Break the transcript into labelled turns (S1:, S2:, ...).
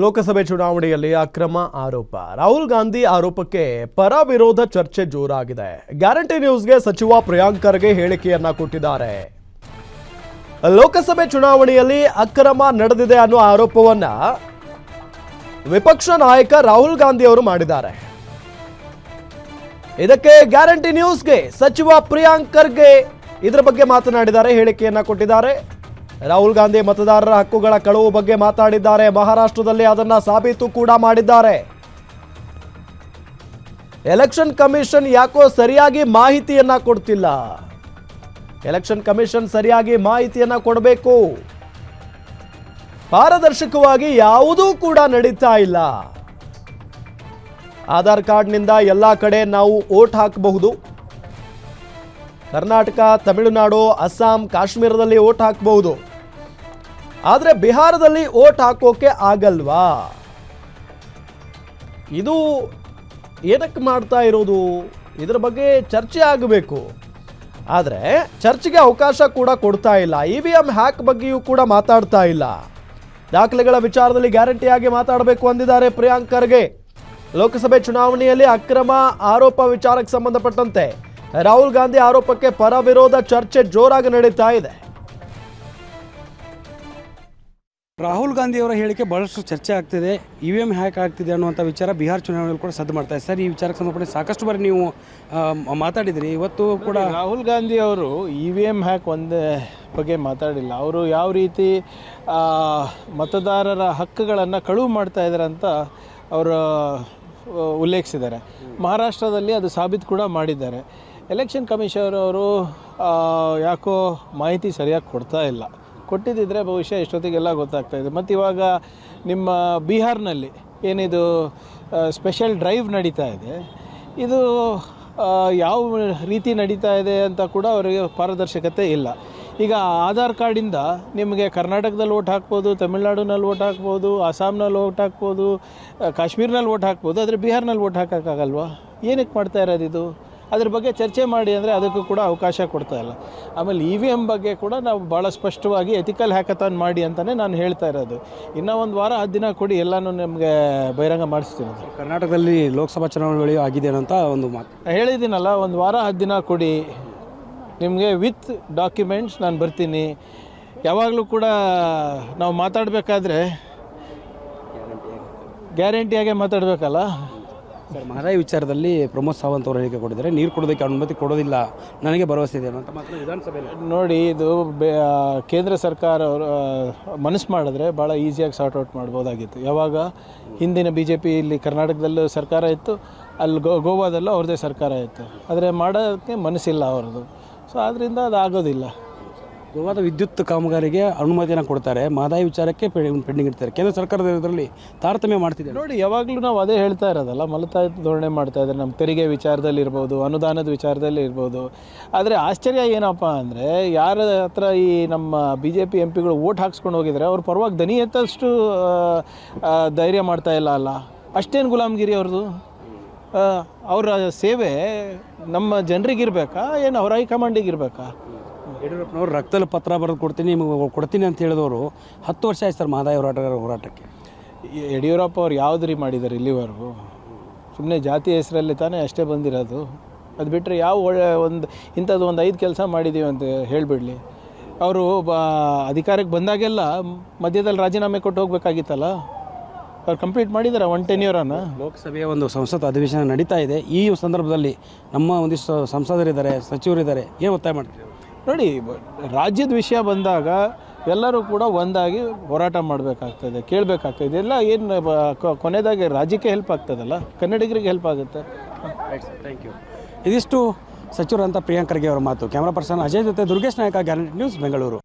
S1: ಲೋಕಸಭೆ ಚುನಾವಣೆಯಲ್ಲಿ ಅಕ್ರಮ ಆರೋಪ. ರಾಹುಲ್ ಗಾಂಧಿ ಆರೋಪಕ್ಕೆ ಪರ ವಿರೋಧ ಚರ್ಚೆ ಜೋರಾಗಿದೆ. ಗ್ಯಾರಂಟಿ ನ್ಯೂಸ್ಗೆ ಸಚಿವ ಪ್ರಿಯಾಂಕ್ ಖರ್ಗೆ ಹೇಳಿಕೆಯನ್ನ ಕೊಟ್ಟಿದ್ದಾರೆ. ಲೋಕಸಭೆ ಚುನಾವಣೆಯಲ್ಲಿ ಅಕ್ರಮ ನಡೆದಿದೆ ಅನ್ನೋ ಆರೋಪವನ್ನ ವಿಪಕ್ಷ ನಾಯಕ ರಾಹುಲ್ ಗಾಂಧಿ ಅವರು ಮಾಡಿದ್ದಾರೆ. ಇದಕ್ಕೆ ಗ್ಯಾರಂಟಿ ನ್ಯೂಸ್ಗೆ ಸಚಿವ ಪ್ರಿಯಾಂಕ್ ಖರ್ಗೆ ಇದರ ಬಗ್ಗೆ ಮಾತನಾಡಿದ್ದಾರೆ, ಹೇಳಿಕೆಯನ್ನ ಕೊಟ್ಟಿದ್ದಾರೆ. ರಾಹುಲ್ ಗಾಂಧಿ ಮತದಾರರ ಹಕ್ಕುಗಳ ಕಳವು ಬಗ್ಗೆ ಮಾತಾಡಿದ್ದಾರೆ. ಮಹಾರಾಷ್ಟ್ರದಲ್ಲಿ ಅದನ್ನ ಸಾಬೀತು ಕೂಡ ಮಾಡಿದ್ದಾರೆ. ಎಲೆಕ್ಷನ್ ಕಮಿಷನ್ ಯಾಕೋ ಸರಿಯಾಗಿ ಮಾಹಿತಿಯನ್ನ ಕೊಡ್ತಿಲ್ಲ. ಎಲೆಕ್ಷನ್ ಕಮಿಷನ್ ಸರಿಯಾಗಿ ಮಾಹಿತಿಯನ್ನ ಕೊಡಬೇಕು. ಪಾರದರ್ಶಕವಾಗಿ ಯಾವುದೂ ಕೂಡ ನಡೀತಾ ಇಲ್ಲ. ಆಧಾರ್ ಕಾರ್ಡ್ನಿಂದ ಎಲ್ಲ ಕಡೆ ನಾವು ವೋಟ್ ಹಾಕಬಹುದು. ಕರ್ನಾಟಕ, ತಮಿಳುನಾಡು, ಅಸ್ಸಾಂ, ಕಾಶ್ಮೀರದಲ್ಲಿ ವೋಟ್ ಹಾಕಬಹುದು. ಆದರೆ ಬಿಹಾರದಲ್ಲಿ ವೋಟ್ ಹಾಕೋಕೆ ಆಗಲ್ವಾ? ಇದು ಏನಕ್ಕೆ ಮಾಡ್ತಾ ಇರೋದು? ಇದರ ಬಗ್ಗೆ ಚರ್ಚೆ ಆಗಬೇಕು. ಆದರೆ ಚರ್ಚೆಗೆ ಅವಕಾಶ ಕೂಡ ಕೊಡ್ತಾ ಇಲ್ಲ. EVM ಹ್ಯಾಕ್ ಬಗ್ಗೆಯೂ ಕೂಡ ಮಾತಾಡ್ತಾ ಇಲ್ಲ. ದಾಖಲೆಗಳ ವಿಚಾರದಲ್ಲಿ ಗ್ಯಾರಂಟಿಯಾಗಿ ಮಾತಾಡಬೇಕು ಅಂದಿದ್ದಾರೆ ಪ್ರಿಯಾಂಕ್ ಖರ್ಗೆ. ಲೋಕಸಭೆ ಚುನಾವಣೆಯಲ್ಲಿ ಅಕ್ರಮ ಆರೋಪ ವಿಚಾರಕ್ಕೆ ಸಂಬಂಧಪಟ್ಟಂತೆ ರಾಹುಲ್ ಗಾಂಧಿ ಆರೋಪಕ್ಕೆ ಪರ ವಿರೋಧ ಚರ್ಚೆ ಜೋರಾಗಿ ನಡೀತಾ ಇದೆ.
S2: ರಾಹುಲ್ ಗಾಂಧಿ ಅವರ ಹೇಳಿಕೆ ಬಹಳಷ್ಟು ಚರ್ಚೆ ಆಗ್ತಿದೆ. EVM ಹ್ಯಾಕ್ ಆಗ್ತಿದೆ ಅನ್ನುವಂಥ ವಿಚಾರ ಬಿಹಾರ ಚುನಾವಣೆಯಲ್ಲಿ ಕೂಡ ಸದ್ದು ಮಾಡ್ತಾ ಇದೆ. ಸರ್, ಈ ವಿಚಾರಕ್ಕೆ ಸಂಬಂಧಪಟ್ಟ ಸಾಕಷ್ಟು ಬಾರಿ ನೀವು ಮಾತಾಡಿದ್ರಿ. ಇವತ್ತು ಕೂಡ
S3: ರಾಹುಲ್ ಗಾಂಧಿ ಅವರು EVM ಹ್ಯಾಕ್ ಒಂದೇ ಬಗ್ಗೆ ಮಾತಾಡಿಲ್ಲ. ಅವರು ಯಾವ ರೀತಿ ಮತದಾರರ ಹಕ್ಕುಗಳನ್ನು ಕಳುವು ಮಾಡ್ತಾ ಇದ್ದಾರೆ ಅಂತ ಅವರು ಉಲ್ಲೇಖಿಸಿದ್ದಾರೆ. ಮಹಾರಾಷ್ಟ್ರದಲ್ಲಿ ಅದು ಸಾಬೀತು ಕೂಡ ಮಾಡಿದ್ದಾರೆ. ಎಲೆಕ್ಷನ್ ಕಮಿಷನ್ ಅವರು ಯಾಕೋ ಮಾಹಿತಿ ಸರಿಯಾಗಿ ಕೊಡ್ತಾ ಇಲ್ಲ. ಕೊಟ್ಟಿದ್ದಿದ್ರೆ ಬಹುಶಃ ಇಷ್ಟೊತ್ತಿಗೆಲ್ಲ ಗೊತ್ತಾಗ್ತಾಯಿದೆ. ಮತ್ತು ಇವಾಗ ನಿಮ್ಮ ಬಿಹಾರ್ನಲ್ಲಿ ಏನಿದು ಸ್ಪೆಷಲ್ ಡ್ರೈವ್ ನಡೀತಾ ಇದೆ, ಇದು ಯಾವ ರೀತಿ ನಡೀತಾ ಇದೆ ಅಂತ ಕೂಡ ಅವರಿಗೆ ಪಾರದರ್ಶಕತೆ ಇಲ್ಲ. ಈಗ ಆಧಾರ್ ಕಾರ್ಡಿಂದ ನಿಮಗೆ ಕರ್ನಾಟಕದಲ್ಲಿ ವೋಟ್ ಹಾಕ್ಬೋದು, ತಮಿಳ್ನಾಡಿನಲ್ಲಿ ವೋಟ್ ಹಾಕ್ಬೋದು, ಅಸ್ಸಾಂನಲ್ಲಿ ವೋಟ್ ಹಾಕ್ಬೋದು, ಕಾಶ್ಮೀರ್ನಲ್ಲಿ ವೋಟ್ ಹಾಕ್ಬೋದು. ಆದರೆ ಬಿಹಾರ್ನಲ್ಲಿ ವೋಟ್ ಹಾಕೋಕ್ಕಾಗಲ್ವಾ? ಏನಕ್ಕೆ ಮಾಡ್ತಾ ಇರೋದು ಇದು? ಅದ್ರ ಬಗ್ಗೆ ಚರ್ಚೆ ಮಾಡಿ ಅಂದರೆ ಅದಕ್ಕೂ ಕೂಡ ಅವಕಾಶ ಕೊಡ್ತಾ ಇಲ್ಲ. ಆಮೇಲೆ EVM ಬಗ್ಗೆ ಕೂಡ ನಾವು ಭಾಳ ಸ್ಪಷ್ಟವಾಗಿ ಎಥಿಕಲ್ ಹ್ಯಾಕಥಾನ್ ಮಾಡಿ ಅಂತಲೇ ನಾನು ಹೇಳ್ತಾ ಇರೋದು. ಇನ್ನೂ ಒಂದು ವಾರ 10 ದಿನ ಕೊಡಿ, ಎಲ್ಲನೂ ನಮಗೆ ಬಹಿರಂಗ ಮಾಡಿಸ್ತೀನಿ.
S2: ಕರ್ನಾಟಕದಲ್ಲಿ ಲೋಕಸಭಾ ಚುನಾವಣೆ ಆಗಿದೆ ಅಂತ ಒಂದು ಮಾತು
S3: ಹೇಳಿದ್ದೀನಲ್ಲ, ಒಂದು ವಾರ 10 ದಿನ ಕೊಡಿ, ನಿಮಗೆ ವಿತ್ ಡಾಕ್ಯುಮೆಂಟ್ಸ್ ನಾನು ಬರ್ತೀನಿ. ಯಾವಾಗಲೂ ಕೂಡ ನಾವು ಮಾತಾಡಬೇಕಾದ್ರೆ ಗ್ಯಾರಂಟಿಯಾಗೆ ಮಾತಾಡಬೇಕಲ್ಲ.
S2: ಸರ್, ಮಹದಾಯಿ ವಿಚಾರದಲ್ಲಿ ಪ್ರಮೋದ್ ಸಾವಂತ್ ಅವರು ಹೇಳಿಕೆ ಕೊಟ್ಟಿದ್ದಾರೆ. ನೀರು ಕೊಡೋದಕ್ಕೆ ಅನುಮತಿ ಕೊಡೋದಿಲ್ಲ, ನನಗೆ ಭರವಸೆ ಇದೆ ಅಂತ ಮಾತ್ರ ವಿಧಾನಸಭೆಯಲ್ಲಿ.
S3: ನೋಡಿ, ಇದು ಕೇಂದ್ರ ಸರ್ಕಾರ ಅವರು ಮನಸ್ಸು ಮಾಡಿದ್ರೆ ಭಾಳ ಈಸಿಯಾಗಿ ಸಾರ್ಟ್ ಔಟ್ ಮಾಡ್ಬೋದಾಗಿತ್ತು. ಯಾವಾಗ ಹಿಂದಿನ BJP ಇಲ್ಲಿ ಕರ್ನಾಟಕದಲ್ಲೂ ಸರ್ಕಾರ ಇತ್ತು, ಅಲ್ಲಿ ಗೋವಾದಲ್ಲೂ ಅವ್ರದ್ದೇ ಸರ್ಕಾರ ಇತ್ತು. ಆದರೆ ಮಾಡೋಕ್ಕೆ ಮನಸ್ಸಿಲ್ಲ ಅವ್ರದ್ದು. ಸೊ ಆದ್ದರಿಂದ ಅದು ಆಗೋದಿಲ್ಲ.
S2: ಗೋವಾದ ವಿದ್ಯುತ್ ಕಾಮಗಾರಿಗೆ ಅನುಮತಿಯನ್ನು ಕೊಡ್ತಾರೆ, ಮಹದಾಯಿ ವಿಚಾರಕ್ಕೆ ಪೆಂಡಿಂಗ್ ಇರ್ತಾರೆ. ಕೇಂದ್ರ ಸರ್ಕಾರದ ಇದರಲ್ಲಿ ತಾರತಮ್ಯ ಮಾಡ್ತಿದೆ.
S3: ನೋಡಿ, ಯಾವಾಗಲೂ ನಾವು ಅದೇ ಹೇಳ್ತಾ ಇರೋದಲ್ಲ, ಮಲತಾಯಿ ಧೋರಣೆ ಮಾಡ್ತಾ ಇದ್ದಾರೆ. ನಮ್ಮ ತೆರಿಗೆ ವಿಚಾರದಲ್ಲಿ ಇರ್ಬೋದು, ಅನುದಾನದ ವಿಚಾರದಲ್ಲಿ ಇರ್ಬೋದು. ಆದರೆ ಆಶ್ಚರ್ಯ ಏನಪ್ಪ ಅಂದರೆ, ಯಾರ ಹತ್ರ ಈ ನಮ್ಮ BJP MPಗಳು ವೋಟ್ ಹಾಕ್ಸ್ಕೊಂಡು ಹೋಗಿದ್ದಾರೆ, ಅವ್ರ ಪರವಾಗಿ ದನಿ ಎತ್ತಷ್ಟು ಧೈರ್ಯ ಮಾಡ್ತಾ ಇಲ್ಲ ಅಲ್ಲ. ಅಷ್ಟೇನು ಗುಲಾಮ್ಗಿರಿ ಅವ್ರದ್ದು? ಅವರ ಸೇವೆ ನಮ್ಮ ಜನರಿಗಿರ್ಬೇಕಾ, ಏನು ಅವ್ರ ಹೈಕಮಾಂಡಿಗಿರ್ಬೇಕಾ?
S2: ಯಡಿಯೂರಪ್ಪನವರು ರಕ್ತದಲ್ಲಿ ಪತ್ರ ಬರೆದು ಕೊಡ್ತೀನಿ ಅಂತ ಹೇಳಿದವರು 10 ವರ್ಷ ಆಯ್ತು ಸರ್ ಮಹದಾಯಿ ಹೋರಾಟಕ್ಕೆ.
S3: ಯಡಿಯೂರಪ್ಪ ಅವ್ರು ಯಾವುದ್ರಿ ಮಾಡಿದ್ದಾರೆ ಇಲ್ಲಿವರೆಗೂ? ಸುಮ್ಮನೆ ಜಾತಿ ಹೆಸರಲ್ಲಿ ತಾನೇ ಅಷ್ಟೇ ಬಂದಿರೋದು. ಅದು ಬಿಟ್ಟರೆ ಯಾವ ಇಂಥದ್ದು ಒಂದು 5 ಕೆಲಸ ಮಾಡಿದ್ದೀವಿ ಅಂತ ಹೇಳಿಬಿಡಲಿ. ಅವರು ಅಧಿಕಾರಕ್ಕೆ ಬಂದಾಗೆಲ್ಲ ಮಧ್ಯದಲ್ಲಿ ರಾಜೀನಾಮೆ ಕೊಟ್ಟು ಹೋಗ್ಬೇಕಾಗಿತ್ತಲ್ಲ. ಅವ್ರು ಕಂಪ್ಲೀಟ್ ಮಾಡಿದ್ದಾರೆ 1 ಟೆನ್ಯೂರನ್ನು.
S2: ಲೋಕಸಭೆಯ ಒಂದು ಸಂಸತ್ ಅಧಿವೇಶನ ನಡೀತಾ ಇದೆ. ಈ ಸಂದರ್ಭದಲ್ಲಿ ನಮ್ಮ ಒಂದಿಷ್ಟು ಸಂಸದರಿದ್ದಾರೆ, ಸಚಿವರಿದ್ದಾರೆ, ಏನು ಒತ್ತಾಯ ಮಾಡ್ತೀವಿ?
S3: ನೋಡಿ, ರಾಜ್ಯದ ವಿಷಯ ಬಂದಾಗ ಎಲ್ಲರೂ ಕೂಡ ಒಂದಾಗಿ ಹೋರಾಟ ಮಾಡಬೇಕಾಗ್ತದೆ, ಕೇಳಬೇಕಾಗ್ತದೆ. ಎಲ್ಲ ಏನು ಕೊನೆಯದಾಗಿ ರಾಜ್ಯಕ್ಕೆ ಹೆಲ್ಪ್ ಆಗ್ತದಲ್ಲ, ಕನ್ನಡಿಗರಿಗೆ ಹೆಲ್ಪ್ ಆಗುತ್ತೆ.
S2: Thank you. ಇದಿಷ್ಟು ಸಚಿವರಂತ ಪ್ರಿಯಾಂಕ್ ಖರ್ಗೆ ಅವರ ಮಾತು. ಕ್ಯಾಮ್ರಾ ಪರ್ಸನ್ ಅಜಯ್ ಜೊತೆ ದುರ್ಗೇಶ್ ನಾಯಕ, ಗ್ಯಾರಂಟಿ ನ್ಯೂಸ್, ಬೆಂಗಳೂರು.